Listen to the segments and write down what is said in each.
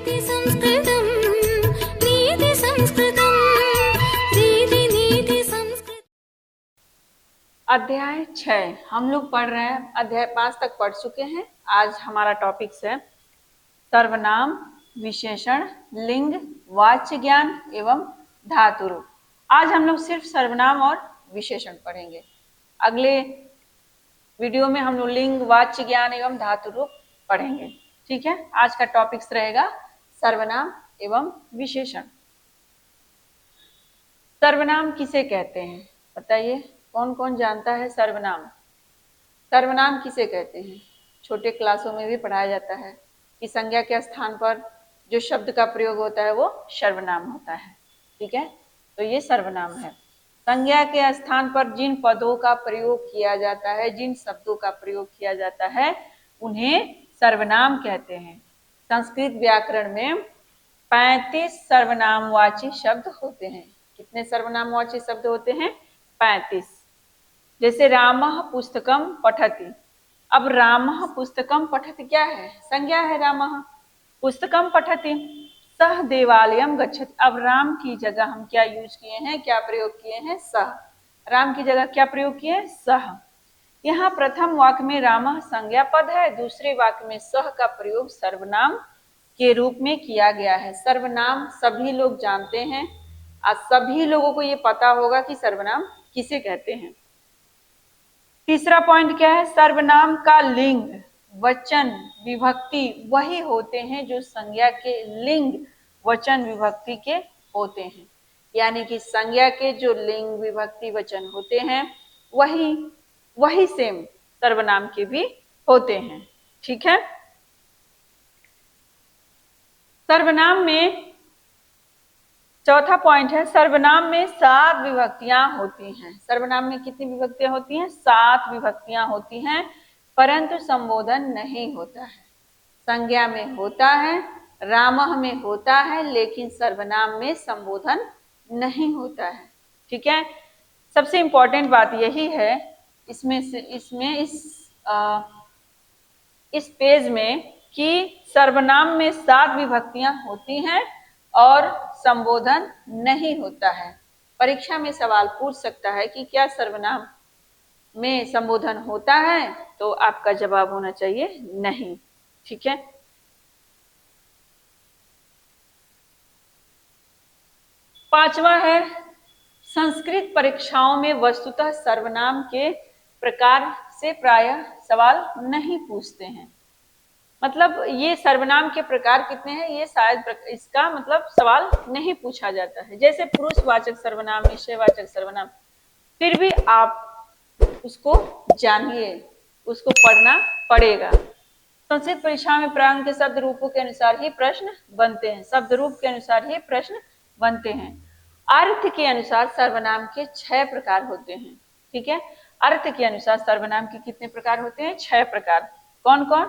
नीति संस्कृतम् नीति संस्कृतम् नीति संस्कृत। अध्याय 6 हम लोग पढ़ रहे हैं। अध्याय 5 तक पढ़ चुके हैं। आज हमारा टॉपिक्स है सर्वनाम, विशेषण, लिंग, वाच्य ज्ञान एवं धातु रूप। आज हम लोग सिर्फ सर्वनाम और विशेषण पढ़ेंगे। अगले वीडियो में हम लोग लिंग, वाच्य ज्ञान एवं धातु रूप पढ़ेंगे। ठीक है, आज का टॉपिक्स रहेगा सर्वनाम एवं विशेषण। सर्वनाम किसे कहते हैं बताइए, कौन कौन जानता है सर्वनाम? सर्वनाम किसे कहते हैं? छोटे क्लासों में भी पढ़ाया जाता है कि संज्ञा के स्थान पर जो शब्द का प्रयोग होता है वो सर्वनाम होता है। ठीक है, तो ये सर्वनाम है। संज्ञा के स्थान पर जिन पदों का प्रयोग किया जाता है, जिन शब्दों का प्रयोग किया जाता है, उन्हें सर्वनाम कहते हैं। संस्कृत व्याकरण में 35 सर्वनामवाची शब्द होते हैं। कितने सर्वनामवाची शब्द होते हैं? 35। जैसे रामः पुस्तकम पठति। अब रामः पुस्तकम पठति क्या है? संज्ञा है रामः। पुस्तकम पठति सह देवालयम गच्छति। अब राम की जगह हम क्या यूज किए हैं, क्या प्रयोग किए हैं? सह। राम की जगह क्या प्रयोग किए? सह। यहाँ प्रथम वाक्य में रामः संज्ञा पद है, दूसरे वाक्य में सह का प्रयोग सर्वनाम के रूप में किया गया है। सर्वनाम सभी लोग जानते हैं। आज सभी लोगों को ये पता होगा कि सर्वनाम किसे कहते हैं। तीसरा पॉइंट क्या है? सर्वनाम का लिंग, वचन, विभक्ति वही होते हैं जो संज्ञा के लिंग, वचन, विभक्ति के होते हैं। यानी कि संज्ञा के जो लिंग, विभक्ति, वचन होते हैं वही सेम सर्वनाम के भी होते हैं। ठीक है, सर्वनाम में चौथा पॉइंट है, सर्वनाम में 7 विभक्तियां होती हैं। सर्वनाम में कितनी विभक्तियां होती हैं? 7 विभक्तियां होती हैं, परंतु संबोधन नहीं होता है। संज्ञा में होता है, रामः में होता है, लेकिन सर्वनाम में संबोधन नहीं होता है। ठीक है, सबसे इंपॉर्टेंट बात यही है इस पेज में कि सर्वनाम में 7 विभक्तियां होती हैं और संबोधन नहीं होता है। परीक्षा में सवाल पूछ सकता है कि क्या सर्वनाम में संबोधन होता है, तो आपका जवाब होना चाहिए नहीं। ठीक है, पांचवा है, संस्कृत परीक्षाओं में वस्तुतः सर्वनाम के प्रकार से प्रायः सवाल नहीं पूछते हैं। मतलब ये सर्वनाम के प्रकार कितने हैं, ये शायद इसका मतलब सवाल नहीं पूछा जाता है। जैसे पुरुषवाचक सर्वनाम, निश्चयवाचक सर्वनाम, फिर भी आप उसको जानिए, उसको पढ़ना पड़ेगा। संस्कृत परीक्षा में प्रांग के शब्द रूपों के अनुसार ही प्रश्न बनते हैं। शब्द रूप के अनुसार ही प्रश्न बनते हैं। अर्थ के अनुसार सर्वनाम के 6 प्रकार होते हैं। ठीक है, अर्थ के अनुसार सर्वनाम के कितने प्रकार होते हैं? 6 प्रकार। कौन कौन?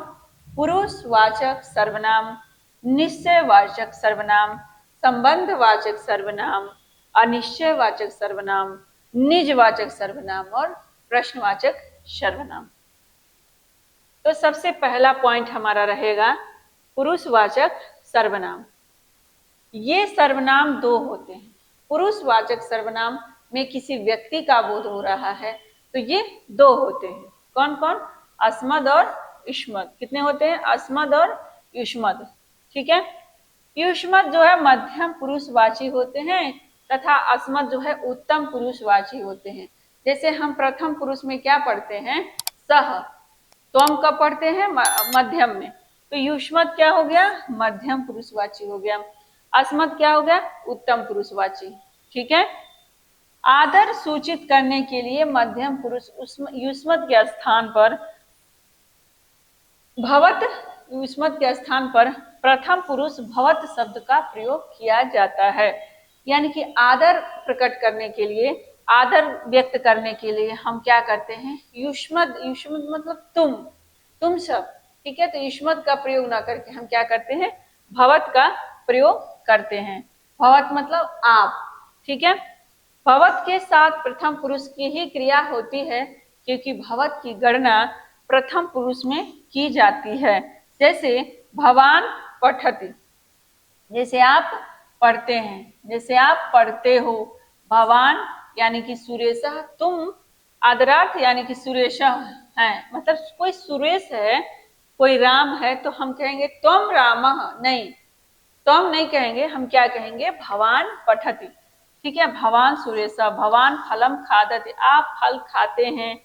पुरुषवाचक सर्वनाम, निश्चयवाचक सर्वनाम, संबंधवाचक सर्वनाम, अनिश्चयवाचक सर्वनाम, निजवाचक सर्वनाम और प्रश्नवाचक सर्वनाम। तो सबसे पहला पॉइंट हमारा रहेगा पुरुषवाचक सर्वनाम। ये सर्वनाम 2 होते हैं। पुरुषवाचक सर्वनाम में किसी व्यक्ति का बोध हो रहा है तो ये 2 होते हैं। कौन कौन? अस्मद और युष्मद। कितने होते हैं? अस्मद और युष्मद। ठीक है, युष्मद जो है मध्यम पुरुषवाची होते हैं तथा अस्मद जो है उत्तम पुरुषवाची होते हैं। जैसे हम प्रथम पुरुष में क्या पढ़ते हैं? सह। तो हम कब पढ़ते हैं? मध्यम में। तो युष्मद क्या हो गया? मध्यम पुरुषवाची हो गया। अस्मद क्या हो गया? उत्तम पुरुषवाची। ठीक है, आदर सूचित करने के लिए मध्यम पुरुष युष्मद के स्थान पर भवत, युष्मद के स्थान पर प्रथम पुरुष भवत शब्द का प्रयोग किया जाता है। यानी कि आदर प्रकट करने के लिए, आदर व्यक्त करने के लिए हम क्या करते हैं? युष्मद, युष्मद मतलब तुम सब। ठीक है, तो युष्मद का प्रयोग ना करके हम क्या करते हैं? भवत का प्रयोग करते हैं। भवत मतलब आप। ठीक है, भवत के साथ प्रथम पुरुष की ही क्रिया होती है क्योंकि भवत की गणना प्रथम पुरुष में की जाती है। जैसे भवान पठति, जैसे आप पढ़ते हैं, जैसे आप पढ़ते हो। भवान यानी कि सुरेश, तुम आदरार्थ यानी कि सुरेश है, मतलब कोई सुरेश है, कोई राम है, तो हम कहेंगे त्वम रामः, नहीं, त्वम नहीं कहेंगे, हम क्या कहेंगे, भवान पठति। ठीक है, भवान सुरेश, भवान फलम खादति, आप फल खाते हैं।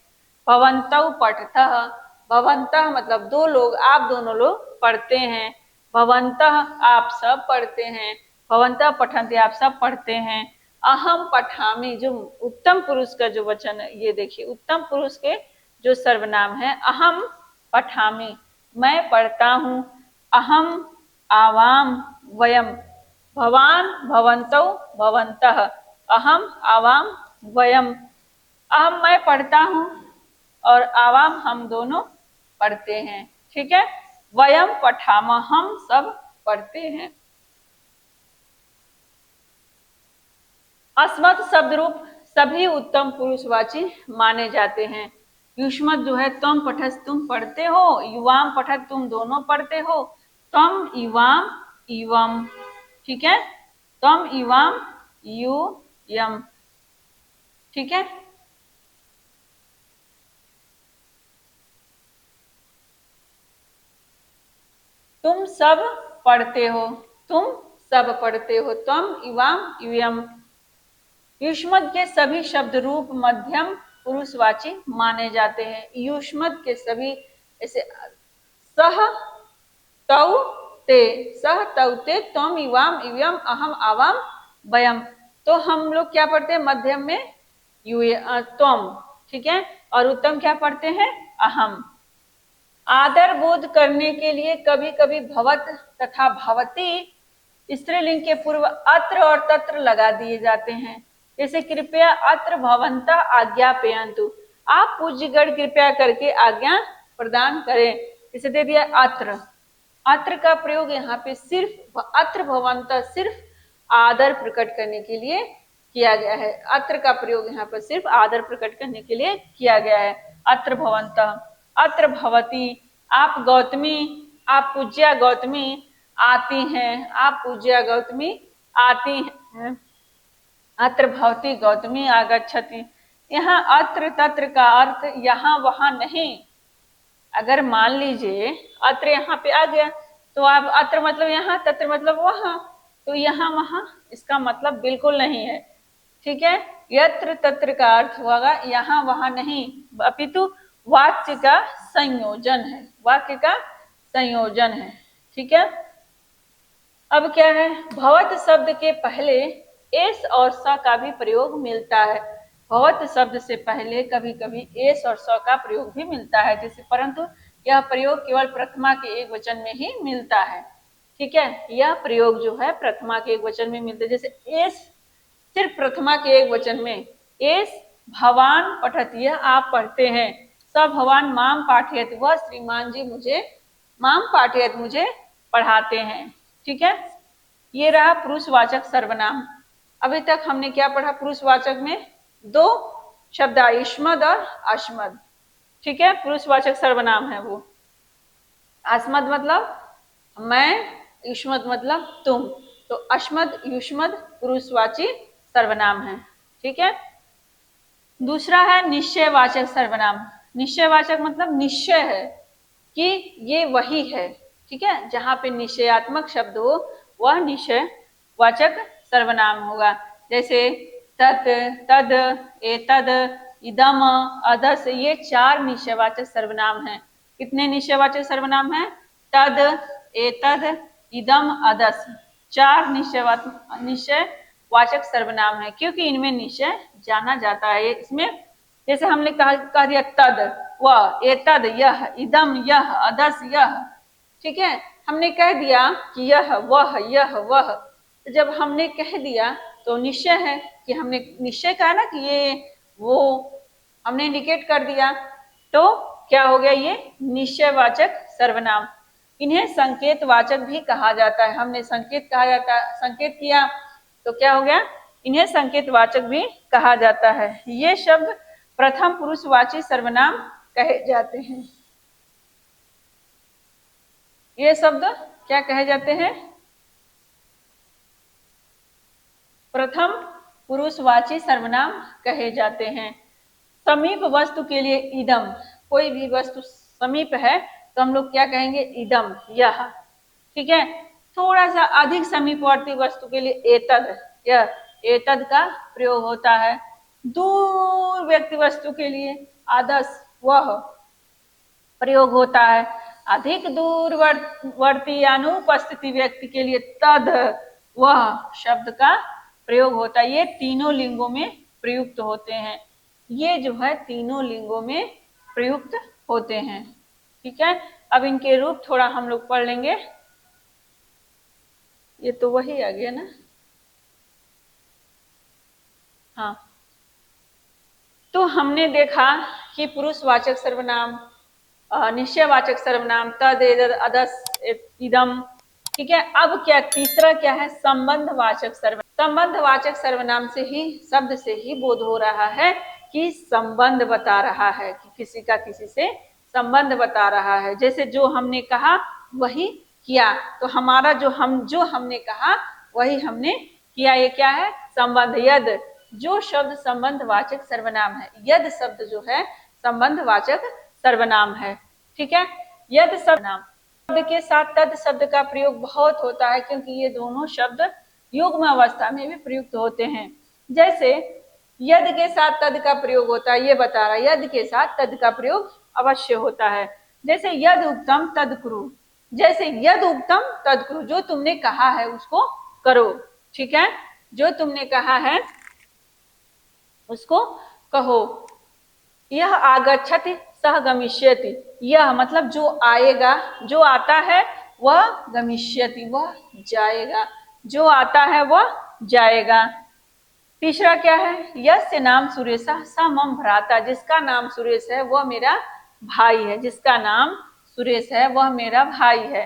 भवन्तौ पठतः, भवन्तः मतलब दो लोग, आप दोनों लोग पढ़ते हैं। भवन्तः आप सब पढ़ते हैं। भवन्तः पठन्ति आप सब पढ़ते हैं। अहम पठामि, जो उत्तम पुरुष का जो वचन है, ये देखिए उत्तम पुरुष के जो सर्वनाम है, अहम पठामि मैं पढ़ता हूँ। अहम आवाम वयम, भवान भवन्तौ भवन्तः, अहम आवाम वयम, अहम मैं पढ़ता हूँ और आवाम हम दोनों पढ़ते हैं। ठीक है, वयम पठाम हम सब पढ़ते हैं। अस्मत् शब्द रूप सभी उत्तम पुरुषवाची माने जाते हैं। युष्मत् जो है, तुम पठस तुम पढ़ते हो, युवाम पठत तुम दोनों पढ़ते हो, तुम युवाम इवम, ठीक है, तुम युवाम यू यम, ठीक है। तुम सब पढ़ते हो, तुम सब पढ़ते हो, तुम युवाम यूयम। युष्मत् के सभी शब्द रूप मध्यम पुरुषवाची माने जाते हैं। युष्मत् के सभी, ऐसे सह तौ ते, सह तौ ते, त्वम युवाम यूयम अहम आवाम वयम, तो हम लोग क्या पढ़ते हैं, मध्यम में त्वम, ठीक है, और उत्तम क्या पढ़ते हैं, अहम। आदर बोध करने के लिए कभी कभी भवत तथा भवती स्त्रीलिंग के पूर्व अत्र और तत्र लगा दिए जाते हैं। जैसे कृपया अत्र भवंता आज्ञापयन्तु, आप पूज्यगण कृपया करके आज्ञा प्रदान करें, इसे दे दिया अत्र। अत्र का प्रयोग यहाँ पे सिर्फ अत्र भवंता, सिर्फ आदर प्रकट करने के लिए किया गया है। अत्र का प्रयोग यहाँ पर सिर्फ आदर प्रकट करने के लिए किया गया है। अत्र भवंता, अत्र भवती, आप गौतमी, आप पूज्या गौतमी आती हैं, आप पूज्या गौतमी आती हैं। अत्र भवती गौतमी आगच्छति, यहाँ अत्र तत्र का अर्थ यहाँ वहां नहीं। अगर मान लीजिए अत्र यहाँ पे आ गया, तो आप अत्र मतलब यहाँ, तत्र मतलब वहां, तो यहाँ वहां इसका मतलब बिल्कुल नहीं है। ठीक है, यत्र तत्र का अर्थ होगा यहाँ वहां नहीं, अपितु वाक्य का संयोजन है, वाक्य का संयोजन है। ठीक है, अब क्या है, भवत शब्द के पहले एस और स का भी प्रयोग मिलता है। भवत शब्द से पहले कभी कभी एस और स का प्रयोग भी मिलता है, जैसे, परंतु यह प्रयोग केवल प्रथमा के एक वचन में ही मिलता है। ठीक है, यह प्रयोग जो है प्रथमा के एक वचन में मिलता है। जैसे एस सिर्फ प्रथमा के एक वचन में, एस भवान पठत, यह आप पढ़ते हैं। स भवान माम पाठयत, वह श्रीमान जी मुझे, माम पाठयत मुझे पढ़ाते हैं। ठीक है, ये रहा पुरुषवाचक सर्वनाम। अभी तक हमने क्या पढ़ा, पुरुषवाचक में दो शब्द युष्मद् और अस्मद्। ठीक है, पुरुषवाचक सर्वनाम है वो। अस्मद् मतलब मैं, युष्मद् मतलब तुम, तो अस्मद् युष्मद् पुरुषवाची सर्वनाम है। ठीक है, दूसरा है निश्चयवाचक सर्वनाम। निश्चयवाचक मतलब निश्चय है कि ये वही है। ठीक है, जहां पे निश्चयात्मक शब्द हो वह निश्चयवाचक सर्वनाम होगा। जैसे तत्, तद, एतद, इदम, अदस, ये चार निश्चयवाचक सर्वनाम हैं। कितने निश्चयवाचक सर्वनाम हैं, तद, एतद, इदम, अदस, चार निश्चयवाचक सर्वनाम है, क्योंकि इनमें निश्चय जाना जाता है। इसमें जैसे हमने कह दिया तद वह, एतद यह, इदम यह, अदस यह। ठीक है, हमने कह दिया कि यह वह, यह वह, तो जब हमने कह दिया तो निश्चय है कि हमने निश्चय कहा ना कि ये वो, हमने इंडिकेट कर दिया, तो क्या हो गया, ये निश्चयवाचक सर्वनाम। इन्हें संकेतवाचक भी कहा जाता है। हमने संकेत कहा जाता है, संकेत किया तो क्या हो गया, इन्हें संकेतवाचक भी कहा जाता है। ये शब्द प्रथम पुरुषवाची सर्वनाम कहे जाते हैं। ये शब्द क्या कहे जाते हैं, प्रथम पुरुषवाची सर्वनाम कहे जाते हैं। समीप वस्तु के लिए इदम, कोई भी वस्तु समीप है तो हम लोग क्या कहेंगे, इदम, यह। ठीक है, थोड़ा सा अधिक समीपवर्ती वस्तु के लिए एतद, यह, एतद का प्रयोग होता है। दूर व्यक्ति वस्तु के लिए आदस, वह प्रयोग होता है। अधिक दूरवर्ती या अनुपस्थिति व्यक्ति के लिए तद, वह शब्द का प्रयोग होता है। ये तीनों लिंगों में प्रयुक्त होते हैं। ये जो है तीनों लिंगों में प्रयुक्त होते हैं। ठीक है, अब इनके रूप थोड़ा हम लोग पढ़ लेंगे। ये तो वही आ गया ना, हाँ। तो हमने देखा कि पुरुषवाचक सर्वनाम, निश्चयवाचक सर्वनाम तद, एतद, अदस, इदम। ठीक है, अब क्या तीसरा क्या है, संबंधवाचक सर्वनाम। संबंधवाचक सर्वनाम से ही, शब्द से ही बोध हो रहा है कि संबंध बता रहा है, कि किसी का किसी से संबंध बता रहा है। जैसे जो हमने कहा वही किया, तो हमारा जो हमने कहा वही हमने किया, ये क्या है, संबंध। यद, जो शब्द संबंधवाचक सर्वनाम है, यद शब्द जो है संबंधवाचक सर्वनाम है। ठीक है, यद सर्वनाम शब्द के साथ तद शब्द का प्रयोग बहुत होता है, क्योंकि ये दोनों शब्द युग्म अवस्था में भी प्रयुक्त होते हैं। जैसे यद के साथ तद का प्रयोग होता है, ये बता रहा है, यद के साथ तद का प्रयोग अवश्य होता है। जैसे यद उक्तम तद कुरु, जैसे यद उक्तम तद कुरु, जो तुमने कहा है उसको करो। ठीक है, जो तुमने कहा है उसको कहो। यह आगच्छति सह गमिष्यति, यह मतलब जो आएगा, जो आता है वह, गमिष्यति वह जाएगा, जो आता है वह जाएगा। तीसरा क्या है, यस्य नाम सुरेशा स मम भ्राता, जिसका नाम सुरेश है वह मेरा भाई है, जिसका नाम सुरेश है वह मेरा भाई है।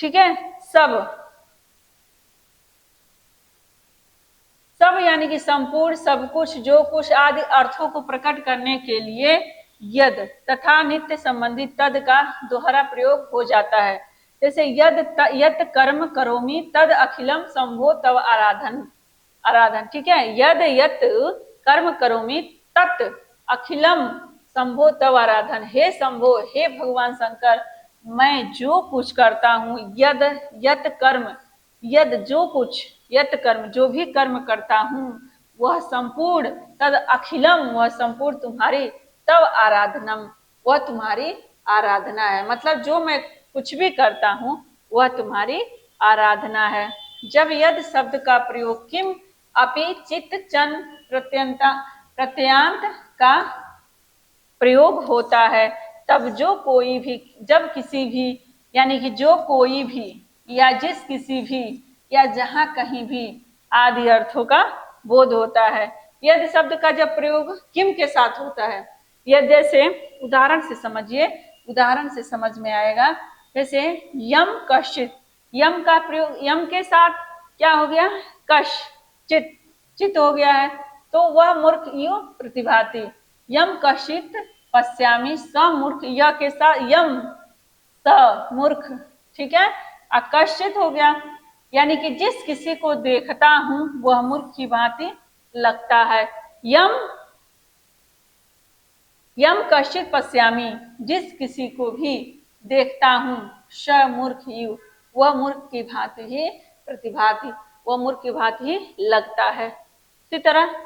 ठीक है, सब यानी कि संपूर्ण, सब कुछ, जो कुछ आदि अर्थों को प्रकट करने के लिए यद तथा नित्य संबंधी तद का दोहरा प्रयोग हो जाता है। जैसे यत कर्म करोमि तद अखिलम संभो तव आराधन। ठीक है, यद यत कर्म करोमि तत् अखिलम संभो तव आराधन। हे संभो, हे भगवान शंकर, मैं जो कुछ करता हूँ, यद यत कर्म, यद जो कुछ, यत कर्म जो भी कर्म करता हूँ, वह संपूर्ण, तद अखिलम वह संपूर्ण तुम्हारी, तव आराधनम वह तुम्हारी आराधना है। मतलब जो मैं कुछ भी करता हूँ वह तुम्हारी आराधना है। जब यद शब्द का प्रयोग किम अपि चित्त चन प्रत्यांत का प्रयोग होता है, तब जो कोई भी, जब किसी भी, यानी कि जो कोई भी या जिस किसी भी या जहां कहीं भी आदि अर्थों का बोध होता है। यदि शब्द का जब प्रयोग किम के साथ होता है, यह जैसे उदाहरण से समझिए, उदाहरण से समझ में आएगा। जैसे यम कश्चित, यम का प्रयोग, यम के साथ क्या हो गया, कश, चित, चित हो गया है, तो वह मूर्ख यो प्रतिभाति। यम कश्चित पश्यामी स मूर्ख, य के साथ यम, स मूर्ख। ठीक है, अकश्चित हो गया, यानी कि जिस किसी को देखता हूं वह मूर्ख की भांति लगता है। यम कश्चित पश्यामी, जिस किसी को भी देखता हूं, स मूर्ख यु, वह मूर्ख की भांति ही प्रतिभाति, वह मूर्ख की भांति ही लगता है। इसी तरह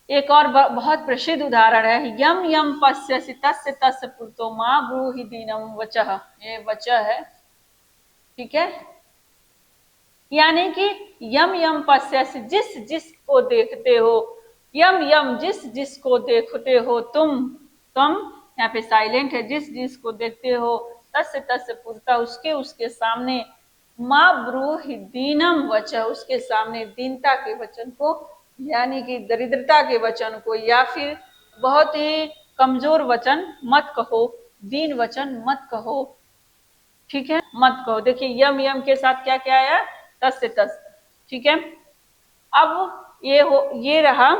एक और बहुत प्रसिद्ध उदाहरण है, यम यम पश्यसि तस्य तस्य पुरतो मां ब्रूहि दीनम वचः, ये वचः है। ठीक है, यानी कि यम यम पश्यसि, जिस जिस को देखते हो, यम यम जिस जिस को देखते हो तुम यहाँ पे साइलेंट है, जिस जिस को देखते हो, तस्य तस्य पुरता उसके उसके सामने, मां ब्रूहि दीनम वचः, उसके सामने दीनता के वचन को, यानी कि दरिद्रता के वचन को, या फिर बहुत ही कमजोर वचन मत कहो, दीन वचन मत कहो। ठीक है, मत कहो। देखिए यम यम के साथ क्या क्या आया, तस्य तस्य। ठीक है, अब ये रहा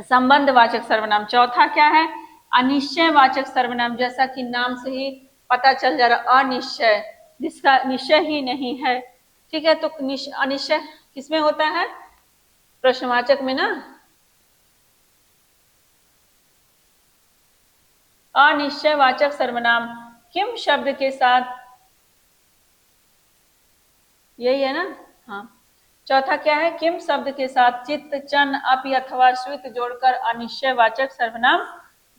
संबंधवाचक सर्वनाम। चौथा क्या है, अनिश्चयवाचक सर्वनाम। जैसा कि नाम से ही पता चल जा रहा, अनिश्चय, जिसका निश्चय ही नहीं है, ठीक है, तो अनिश्चय किसमें होता है? प्रश्नवाचक में ना। अनिश्चयवाचक सर्वनाम किम शब्द के साथ, यही है ना? हाँ। चौथा क्या है? किम शब्द के साथ चित्त, चन, अपि अथवा स्वित जोड़कर अनिश्चयवाचक सर्वनाम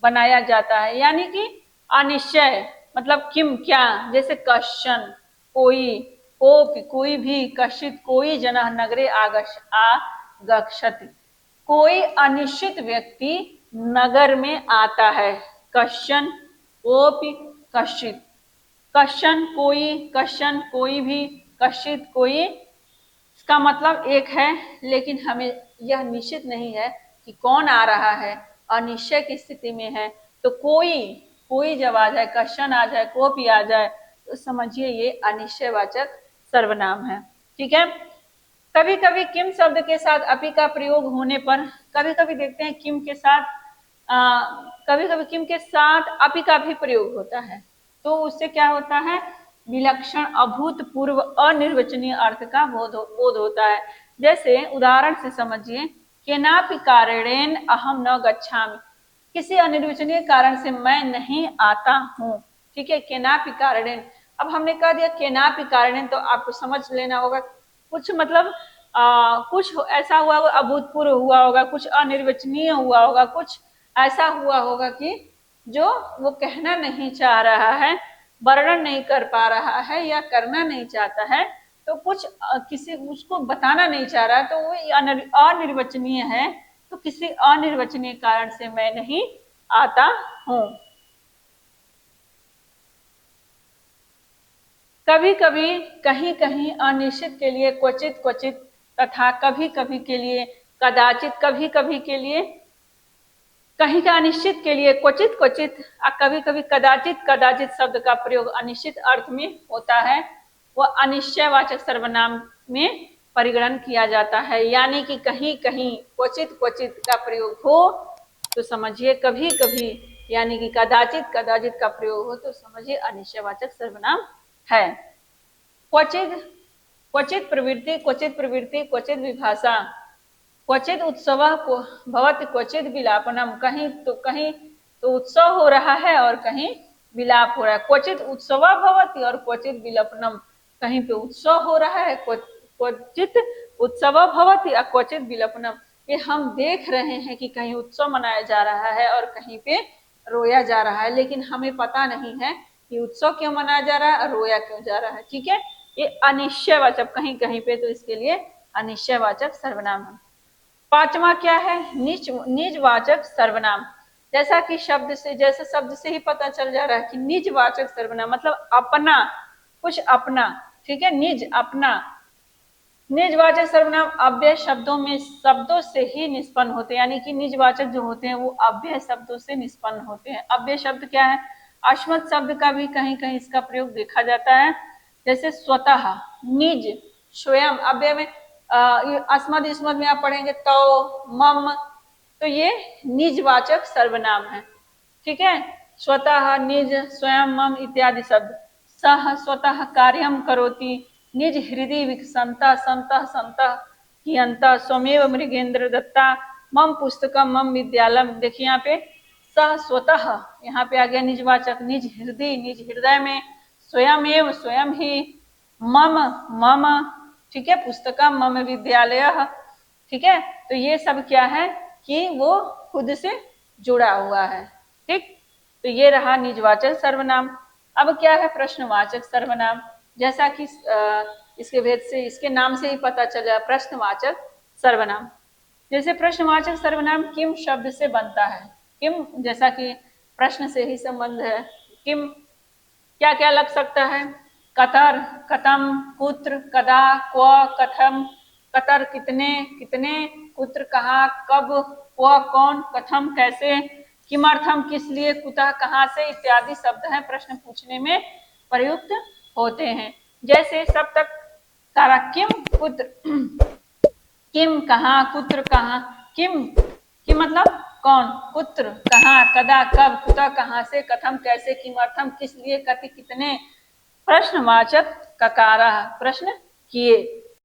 बनाया जाता है। यानी कि अनिश्चय मतलब किम क्या, जैसे कश्चन कोई, कोपि कोई भी, कश्चित कोई, जनः नगरे आगच्छति कोई अनिश्चित व्यक्ति नगर में आता है। कश्चन, कोपि, कश्चित। कश्चन कोई, कश्चन कोई भी, कश्चित कोई, इसका मतलब एक है, लेकिन हमें यह निश्चित नहीं है कि कौन आ रहा है। अनिश्चय की स्थिति में है तो कोई जब आ जाए, कश्चन आ जाए, कोपी आ जाए, तो समझिए ये अनिश्चयवाचक सर्वनाम है। ठीक है। कभी कभी किम शब्द के साथ अपि का प्रयोग होने पर, कभी कभी देखते हैं किम के साथ कभी कभी किम के साथ अपि का भी प्रयोग होता है, तो उससे क्या होता है? विलक्षण, अभूतपूर्व, अनिर्वचनीय अर्थ का बोध होता है। जैसे उदाहरण से समझिए, केनापि कारणेन अहम न गच्छामि, किसी अनिर्वचनीय कारण से मैं नहीं आता हूँ। ठीक है, केनापि कारणेन। अब हमने कह दिया केनापि कारणेन, तो आपको समझ लेना होगा कुछ मतलब कुछ ऐसा हुआ होगा, अभूतपूर्व हुआ होगा, कुछ अनिर्वचनीय हुआ होगा, कुछ ऐसा हुआ होगा कि जो वो कहना नहीं चाह रहा है, वर्णन नहीं कर पा रहा है या करना नहीं चाहता है, तो कुछ किसी उसको बताना नहीं चाह रहा है, तो वो अनिर्वचनीय है। तो किसी अनिर्वचनीय कारण से मैं नहीं आता हूं। कभी कभी, कहीं कहीं, अनिश्चित के लिए क्वचित क्वचित, तथा कभी कभी के लिए कदाचित, कभी कभी के लिए, कहीं का अनिश्चित के लिए क्वचित क्वचित, और कभी कभी कदाचित कदाचित शब्द का प्रयोग अनिश्चित अर्थ में होता है, वह अनिश्चयवाचक सर्वनाम में परिगणन किया जाता है। यानी कि कहीं कहीं क्वचित क्वचित का प्रयोग हो तो समझिए कभी कभी, यानी कि कदाचित कदाचित का प्रयोग हो तो समझिए अनिश्चयवाचक सर्वनाम है। क्वचित, क्वचित प्रवृत्ति, क्वचित प्रवृत्ति, क्वचित विभाषा, क्वचित उत्सव भवति, क्वचित विलापनम, कहीं तो उत्सव हो रहा है और कहीं विलाप हो रहा है। क्वचित उत्सव भवति और क्वचित विलापनम, कहीं पे उत्सव हो रहा है, क्वचित उत्सव भवति और क्वचित विलापनम। ये हम देख रहे हैं कि कहीं उत्सव मनाया जा रहा है और कहीं पे रोया जा रहा है, लेकिन हमें पता नहीं है कि उत्सव क्यों मनाया जा रहा है और रोया क्यों जा रहा है। ठीक है, ये अनिश्चयवाचक कहीं कहीं पे, तो इसके लिए अनिश्चयवाचक सर्वनाम है। पांचवा क्या है? निजवाचक सर्वनाम। जैसा कि शब्द से ही पता चल जा रहा है कि निजवाचक सर्वनाम मतलब अपना, कुछ अपना। ठीक है, निज, अपना। निजवाचक सर्वनाम अव्यय शब्दों से ही निष्पन्न होते हैं, यानी कि निजवाचक जो होते हैं वो अव्यय शब्दों से निष्पन्न होते हैं। अव्यय शब्द क्या है? अस्मत् शब्द का भी कहीं कहीं इसका प्रयोग देखा जाता है, जैसे स्वतः, निज, स्वयं। अव्यय में अस्मद स्मद में आप पढ़ेंगे तो, मम, तो ये निजवाचक सर्वनाम है। ठीक है, स्वतः, निज, स्वयं, मम इत्यादि शब्द। सह स्वतः कार्यम करोति, निज हृदय विकसंता, संतः संतः कियंता, स्वमेव मृगेंद्र दत्ता, मम पुस्तकम, मम विद्यालय। देखिए यहाँ पे सह स्वतः, यहाँ पे आ गया निजवाचक, निज हृदय, निज हृदय में, स्वयं एव, स्वयं ही, मम, मम, ठीक है, पुस्तकम, मम विद्यालय। ठीक है, तो ये सब क्या है कि वो खुद से जुड़ा हुआ है। ठीक, तो ये रहा निजवाचक सर्वनाम। अब क्या है? प्रश्नवाचक सर्वनाम। जैसा कि इसके भेद से, इसके नाम से ही पता चला, प्रश्नवाचक सर्वनाम। जैसे प्रश्नवाचक सर्वनाम किम शब्द से बनता है। किम, जैसा कि प्रश्न से ही संबंध है, किम क्या क्या लग सकता है? कतर, कथम, कुत्र, कदा, क्व, कथम, कतर कितने, कितने, कुत्र कहाँ, कब, क्व कौन, कथम कैसे, किमर्थम किस लिए, कुतः कहाँ से इत्यादि शब्द हैं प्रश्न पूछने में प्रयुक्त होते हैं। जैसे सब तक सारा किम, कुत्र, किम कहाँ, कुत्र कहाँ, किम मतलब कौन, कुत्र कहाँ, कदा कब, कुतः कहाँ से, कथम कैसे, किमर्थम किस लिए, कति कितने, प्रश्नवाचक ककारः, प्रश्न किए